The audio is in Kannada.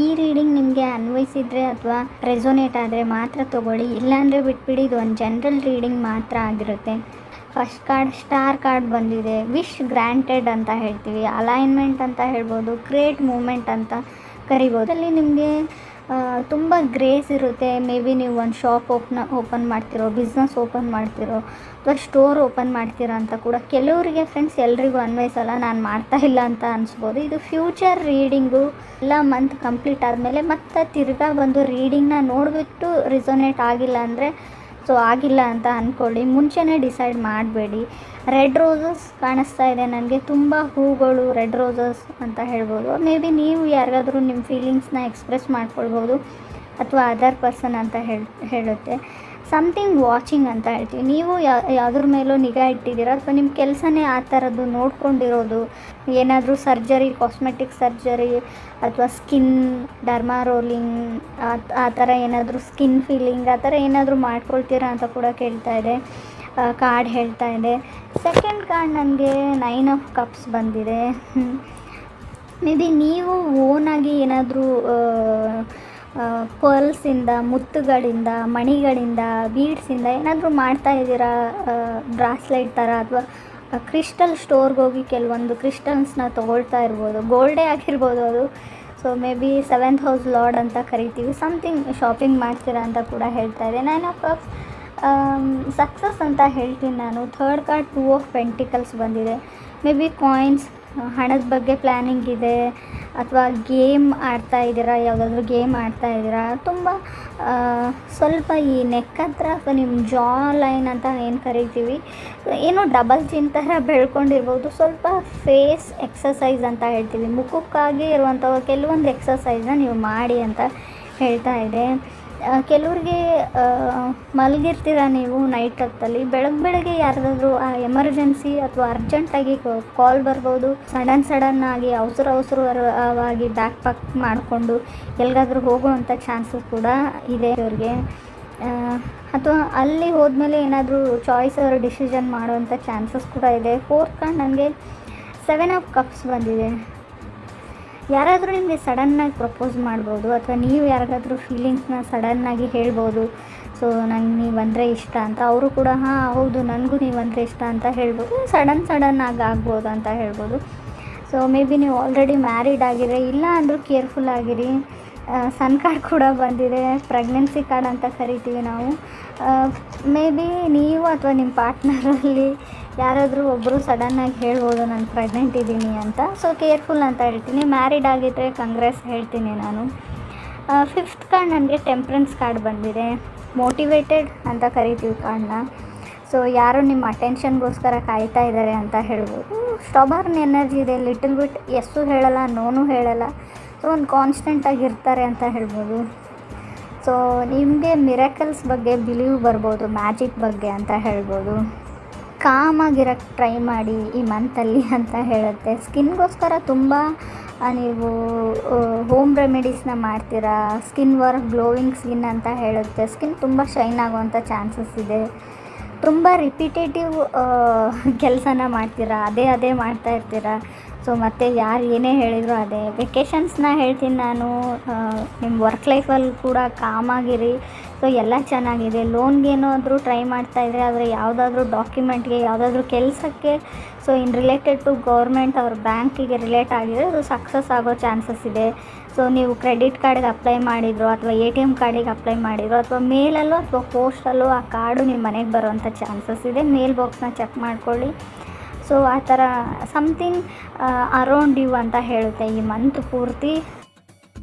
ಈ ರೀಡಿಂಗ್ ನಿಮಗೆ ಅನ್ವಯಿಸಿದರೆ ಅಥವಾ ರೆಸೊನೇಟ್ ಆದರೆ ಮಾತ್ರ ತೊಗೊಳ್ಳಿ, ಇಲ್ಲಾಂದರೆ ಬಿಟ್ಬಿಡಿ. ಇದು ಒಂದು ಜನರಲ್ ರೀಡಿಂಗ್ ಮಾತ್ರ ಆಗಿರುತ್ತೆ. ಫಸ್ಟ್ ಕಾರ್ಡ್ ಸ್ಟಾರ್ ಕಾರ್ಡ್ ಬಂದಿದೆ. ವಿಶ್ ಗ್ರ್ಯಾಂಟೆಡ್ ಅಂತ ಹೇಳ್ತೀವಿ, ಅಲೈನ್ಮೆಂಟ್ ಅಂತ ಹೇಳ್ಬೋದು, ಕ್ರಿಯೇಟ್ ಮೂಮೆಂಟ್ ಅಂತ ಕರಿಬೋದು. ಅಲ್ಲಿ ನಿಮಗೆ ತುಂಬ ಗ್ರೇಸ್ ಇರುತ್ತೆ. ಮೇ ಬಿ ನೀವು ಒಂದು ಶಾಪ್ ಓಪನ್ ಮಾಡ್ತಿರೋ, ಬಿಸ್ನೆಸ್ ಓಪನ್ ಮಾಡ್ತಿರೋ, ಅಥವಾ ಸ್ಟೋರ್ ಓಪನ್ ಮಾಡ್ತೀರಾ ಅಂತ ಕೂಡ ಕೆಲವರಿಗೆ ಫ್ರೆಂಡ್ಸ್, ಎಲ್ರಿಗೂ ಅನ್ವಯಿಸಲ್ಲ, ನಾನು ಮಾಡ್ತಾ ಇಲ್ಲ ಅಂತ ಅನಿಸ್ಬೋದು. ಇದು ಫ್ಯೂಚರ್ ರೀಡಿಂಗು. ಎಲ್ಲ ಮಂತ್ ಕಂಪ್ಲೀಟ್ ಆದಮೇಲೆ ಮತ್ತೆ ತಿರ್ಗಾ ಬಂದು ರೀಡಿಂಗ್ನ ನೋಡಿಬಿಟ್ಟು ರಿಸೊನೇಟ್ ಆಗಿಲ್ಲ ಅಂದರೆ ಆಗಿಲ್ಲ ಅಂತ ಅಂದ್ಕೊಳ್ಳಿ. ಮುಂಚೆನೇ ಡಿಸೈಡ್ ಮಾಡಬೇಡಿ. ರೆಡ್ ರೋಸಸ್ ಕಾಣಿಸ್ತಾ ಇದೆ ನನಗೆ, ತುಂಬ ಹೂಗಳು, ರೆಡ್ ರೋಸಸ್ ಅಂತ ಹೇಳ್ಬೋದು. ಮೇ ಬಿ ನೀವು ಯಾರಿಗಾದ್ರೂ ನಿಮ್ಮ ಫೀಲಿಂಗ್ಸ್ನ ಎಕ್ಸ್ಪ್ರೆಸ್ ಮಾಡ್ಕೊಳ್ಬೋದು, ಅಥವಾ ಅದರ್ ಪರ್ಸನ್ ಅಂತ ಹೇಳುತ್ತೆ. ಸಮಥಿಂಗ್ ವಾಚಿಂಗ್ ಅಂತ ಹೇಳ್ತೀವಿ. ನೀವು ಯಾವುದ್ರ ಮೇಲೂ ನಿಗಾ ಇಟ್ಟಿದ್ದೀರ, ಅಥವಾ ನಿಮ್ಮ ಕೆಲಸನೇ ಆ ಥರದ್ದು ನೋಡ್ಕೊಂಡಿರೋದು. ಏನಾದರೂ ಸರ್ಜರಿ, ಕಾಸ್ಮೆಟಿಕ್ ಸರ್ಜರಿ, ಅಥವಾ ಸ್ಕಿನ್ ಡರ್ಮಾ ರೋಲಿಂಗ್, ಆ ಥರ ಏನಾದರೂ ಸ್ಕಿನ್ ಫೀಲಿಂಗ್ ಆ ಥರ ಏನಾದರೂ ಮಾಡ್ಕೊಳ್ತೀರಾ ಅಂತ ಕೂಡ ಕೇಳ್ತಾ ಇದೆ ಕಾರ್ಡ್, ಹೇಳ್ತಾ ಇದೆ. ಸೆಕೆಂಡ್ ಕಾರ್ಡ್ ನನಗೆ 9 ಆಫ್ ಕಪ್ಸ್ ಬಂದಿದೆ. ಮೇ ಬಿ ನೀವು ಓನಾಗಿ ಏನಾದರೂ ಪರ್ಲ್ಸಿಂದ, ಮುತ್ತುಗಳಿಂದ, ಮಣಿಗಳಿಂದ, ಬೀಡ್ಸಿಂದ ಏನಾದರೂ ಮಾಡ್ತಾ ಇದ್ದೀರಾ, ಬ್ರಾಸ್ಲೆಟ್ ಥರ, ಅಥವಾ ಕ್ರಿಸ್ಟಲ್ ಸ್ಟೋರ್ಗೆ ಹೋಗಿ ಕೆಲವೊಂದು ಕ್ರಿಸ್ಟಲ್ಸ್ನ ತೊಗೊಳ್ತಾ ಇರ್ಬೋದು. ಗೋಲ್ಡೇ ಆಗಿರ್ಬೋದು ಅದು. So may be 7th house lord ಅಂತ ಕರಿತೀವಿ. ಸಮಥಿಂಗ್ ಶಾಪಿಂಗ್ ಮಾಡ್ತೀರಾ ಅಂತ ಕೂಡ ಹೇಳ್ತಾ ಇದೆ. 9 ಆಫ್ ಕಪ್ಸ್ ಸಕ್ಸಸ್ ಅಂತ ಹೇಳ್ತೀನಿ ನಾನು. ಥರ್ಡ್ ಕಾರ್ಡ್ 2 ಆಫ್ ಪೆಂಟಿಕಲ್ಸ್ ಬಂದಿದೆ. ಮೇ ಬಿ ಕಾಯಿನ್ಸ್, ಹಣದ ಬಗ್ಗೆ ಪ್ಲ್ಯಾನಿಂಗ್ ಇದೆ, ಅಥವಾ ಗೇಮ್ ಆಡ್ತಾ ಇದ್ದೀರಾ, ಯಾವುದಾದ್ರೂ ಗೇಮ್ ಆಡ್ತಾ ಇದ್ದೀರಾ. ತುಂಬ ಸ್ವಲ್ಪ ಈ ನೆಕ್ ಹತ್ರ ಅಥವಾ ನಿಮ್ಮ ಜಾ ಲೈನ್ ಅಂತ ಏನು ಕರಿತೀವಿ, ಏನೋ ಡಬಲ್ ಚಿನ್ ಥರ ಬೆಳ್ಕೊಂಡಿರ್ಬೋದು. ಸ್ವಲ್ಪ ಫೇಸ್ ಎಕ್ಸಸೈಸ್ ಅಂತ ಹೇಳ್ತೀವಿ, ಮುಖಕ್ಕಾಗಿ ಇರುವಂಥ ಕೆಲವೊಂದು ಎಕ್ಸಸೈಸ್ನ ನೀವು ಮಾಡಿ ಅಂತ ಹೇಳ್ತಾ ಇದೆ. ಕೆಲವ್ರಿಗೆ ಮಲಗಿರ್ತೀರ ನೀವು ನೈಟ್ ಹೊತ್ತಲ್ಲಿ, ಬೆಳಗ್ಗೆ ಯಾರ್ದಾದ್ರೂ ಎಮರ್ಜೆನ್ಸಿ ಅಥವಾ ಅರ್ಜೆಂಟಾಗಿ ಕಾಲ್ ಬರ್ಬೋದು. ಸಡನ್ನಾಗಿ ಅವಸರವಾಗಿ ಬ್ಯಾಗ್ ಪ್ಯಾಕ್ ಮಾಡಿಕೊಂಡು ಎಲ್ಲಿಗಾದ್ರೂ ಹೋಗುವಂಥ ಚಾನ್ಸಸ್ ಕೂಡ ಇದೆ ಅವ್ರಿಗೆ. ಅಥವಾ ಅಲ್ಲಿ ಹೋದ್ಮೇಲೆ ಏನಾದರೂ ಚಾಯ್ಸ್ ಅವರು ಡಿಸಿಷನ್ ಮಾಡುವಂಥ ಚಾನ್ಸಸ್ ಕೂಡ ಇದೆ. ಫೋರ್ತ್ ಕಾರ್ಡ್ ನನಗೆ 7 ಆಫ್ ಕಪ್ಸ್ ಬಂದಿದೆ. ಯಾರಾದರೂ ನಿಮಗೆ ಸಡನ್ನಾಗಿ ಪ್ರಪೋಸ್ ಮಾಡ್ಬೋದು, ಅಥವಾ ನೀವು ಯಾರಿಗಾದ್ರೂ ಫೀಲಿಂಗ್ಸ್ನ ಸಡನ್ನಾಗಿ ಹೇಳ್ಬೋದು. ಸೊ ನಂಗೆ ನೀವಂದರೆ ಇಷ್ಟ ಅಂತ, ಅವರು ಕೂಡ ಹೌದು ನನಗೂ ನೀವಂದರೆ ಇಷ್ಟ ಅಂತ ಹೇಳ್ಬೋದು. ಸಡನ್ನಾಗಿ ಆಗ್ಬೋದು ಅಂತ ಹೇಳ್ಬೋದು. ಸೊ ಮೇ ಬಿ ನೀವು ಆಲ್ರೆಡಿ ಮ್ಯಾರಿಡ್ ಆಗಿರಿ, ಇಲ್ಲ ಅಂದರೂ ಕೇರ್ಫುಲ್ ಆಗಿರಿ. ಸನ್ ಕಾರ್ಡ್ ಕೂಡ ಬಂದಿದೆ, ಪ್ರೆಗ್ನೆನ್ಸಿ ಕಾರ್ಡ್ ಅಂತ ಕರಿತೀವಿ ನಾವು. ಮೇ ಬಿ ನೀವು ಅಥವಾ ನಿಮ್ಮ ಪಾರ್ಟ್ನರಲ್ಲಿ ಯಾರಾದರೂ ಒಬ್ಬರು ಸಡನ್ನಾಗಿ ಹೇಳ್ಬೋದು ನಾನು ಪ್ರೆಗ್ನೆಂಟ್ ಇದ್ದೀನಿ ಅಂತ. ಸೊ ಕೇರ್ಫುಲ್ ಅಂತ ಹೇಳ್ತೀನಿ. ಮ್ಯಾರಿಡ್ ಆಗಿದ್ದರೆ ಕಂಗ್ರೆಸ್ ಹೇಳ್ತೀನಿ ನಾನು. ಫಿಫ್ತ್ ಕಾರ್ಡ್ ನನಗೆ ಟೆಂಪ್ರೆನ್ಸ್ ಕಾರ್ಡ್ ಬಂದಿದೆ. ಮೋಟಿವೇಟೆಡ್ ಅಂತ ಕರಿತೀವಿ ಕಾರ್ಡ್ನ. ಸೊ ಯಾರು ನಿಮ್ಮ ಅಟೆನ್ಷನ್ಗೋಸ್ಕರ ಕಾಯ್ತಾ ಇದ್ದಾರೆ ಅಂತ ಹೇಳ್ಬೋದು. ಸ್ಟಬರ್ನ್ ಎನರ್ಜಿ ಇದೆ, ಲಿಟಲ್ ಬಿಟ್ ಎಸ್ಸು ಹೇಳಲ್ಲ, ನೋನು ಹೇಳಲ್ಲ. ಸೊ ಒಂದು ಕಾನ್ಸ್ಟೆಂಟಾಗಿ ಇರ್ತಾರೆ ಅಂತ ಹೇಳ್ಬೋದು. ಸೊ ನಿಮಗೆ ಮಿರಾಕಲ್ಸ್ ಬಗ್ಗೆ ಬಿಲೀವ್ ಬರ್ಬೋದು, ಮ್ಯಾಜಿಕ್ ಬಗ್ಗೆ ಅಂತ ಹೇಳ್ಬೋದು. ಕಾಮಾಗಿರೋಕ್ಕೆ ಟ್ರೈ ಮಾಡಿ ಈ ಮಂತಲ್ಲಿ ಅಂತ ಹೇಳುತ್ತೆ. ಸ್ಕಿನ್ಗೋಸ್ಕರ ತುಂಬ ನೀವು ಹೋಮ್ ರೆಮಿಡೀಸ್ನ ಮಾಡ್ತೀರಾ. ಸ್ಕಿನ್ ವರ್ಕ್, ಗ್ಲೋವಿಂಗ್ ಸ್ಕಿನ್ ಅಂತ ಹೇಳುತ್ತೆ. ಸ್ಕಿನ್ ತುಂಬ ಶೈನ್ ಆಗುವಂಥ ಚಾನ್ಸಸ್ ಇದೆ. ತುಂಬ ರಿಪಿಟೇಟಿವ್ ಕೆಲಸನ ಮಾಡ್ತೀರಾ, ಅದೇ ಮಾಡ್ತಾ ಇರ್ತೀರಾ. ಸೊ ಮತ್ತು ಯಾರು ಏನೇ ಹೇಳಿದ್ರು ಅದೇ. ವೆಕೇಷನ್ಸ್ನ ಹೇಳ್ತೀನಿ ನಾನು. ನಿಮ್ಮ ವರ್ಕ್ ಲೈಫಲ್ಲಿ ಕೂಡ ಕಾಮಾಗಿರಿ. ಸೊ ಎಲ್ಲ ಚೆನ್ನಾಗಿದೆ. ಲೋನ್ಗೇನಾದರೂ ಟ್ರೈ ಮಾಡ್ತಾಯಿದ್ರೆ, ಆದರೆ ಯಾವುದಾದ್ರೂ ಡಾಕ್ಯುಮೆಂಟ್ಗೆ, ಯಾವುದಾದ್ರೂ ಕೆಲಸಕ್ಕೆ, ಸೊ ರಿಲೇಟೆಡ್ ಟು ಗೌರ್ಮೆಂಟ್ ಅವ್ರ ಬ್ಯಾಂಕಿಗೆ ರಿಲೇಟ್ ಆಗಿದ್ರೆ ಅದು ಸಕ್ಸಸ್ ಆಗೋ ಚಾನ್ಸಸ್ ಇದೆ. ಸೊ ನೀವು ಕ್ರೆಡಿಟ್ ಕಾರ್ಡ್ಗೆ ಅಪ್ಲೈ ಮಾಡಿದ್ರು, ಅಥವಾ ATM ಕಾರ್ಡಿಗೆ ಅಪ್ಲೈ ಮಾಡಿದ್ರು, ಅಥವಾ ಮೇಲಲ್ಲೋ ಅಥವಾ ಪೋಸ್ಟಲ್ಲೋ ಆ ಕಾರ್ಡು ನಿಮ್ಮ ಮನೆಗೆ ಬರೋವಂಥ ಚಾನ್ಸಸ್ ಇದೆ. ಮೇಲ್ ಬಾಕ್ಸ್ನ ಚೆಕ್ ಮಾಡ್ಕೊಳ್ಳಿ. ಸೊ ಆ ಥರ ಸಮಥಿಂಗ್ ಅರೌಂಡ್ ಯು ಅಂತ ಹೇಳುತ್ತೆ ಈ ಮಂತ್ ಪೂರ್ತಿ.